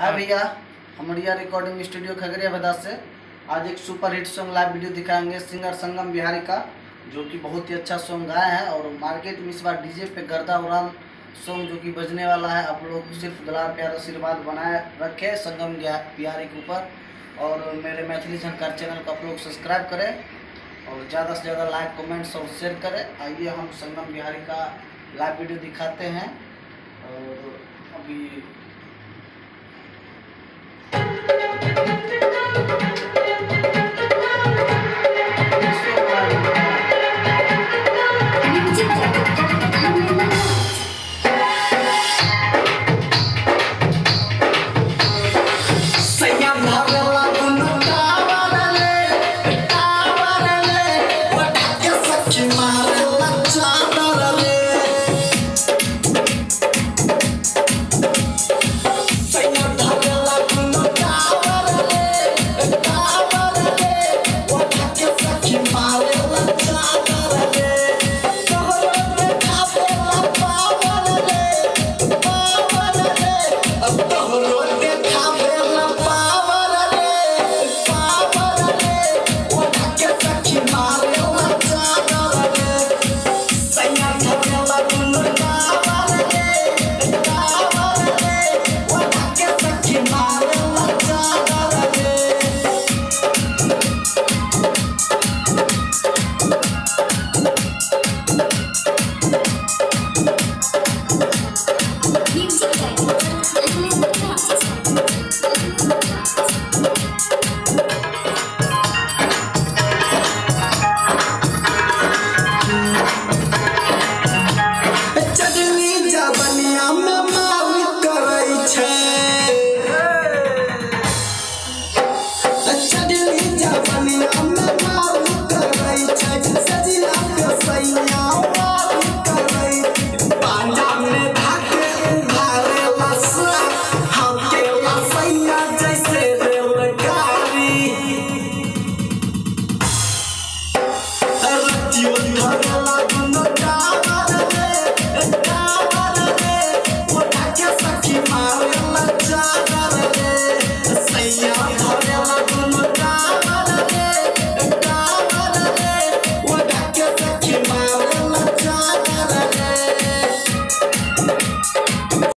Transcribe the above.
है भैया, Hamaria recording studio Khagaria भदा से आज एक super hit song live video दिखाएंगे सिंगर संगम बिहारी का, जो कि बहुत ही अच्छा सॉन्ग गाया है और मार्केट में इस बार डीजे पे गर्दा उड़ान सॉन्ग जो कि बजने वाला है। आप लोग सिर्फ दुलार प्यार आशीर्वाद बनाए रखे संगम बिहारी के ऊपर और मेरे मैथिली झंकार चैनल को आप लोग सब्सक्राइब करें और ज़्यादा से ज़्यादा लाइक कमेंट्स और शेयर करें। आइए हम संगम बिहारी का लाइव वीडियो दिखाते हैं। और अभी You're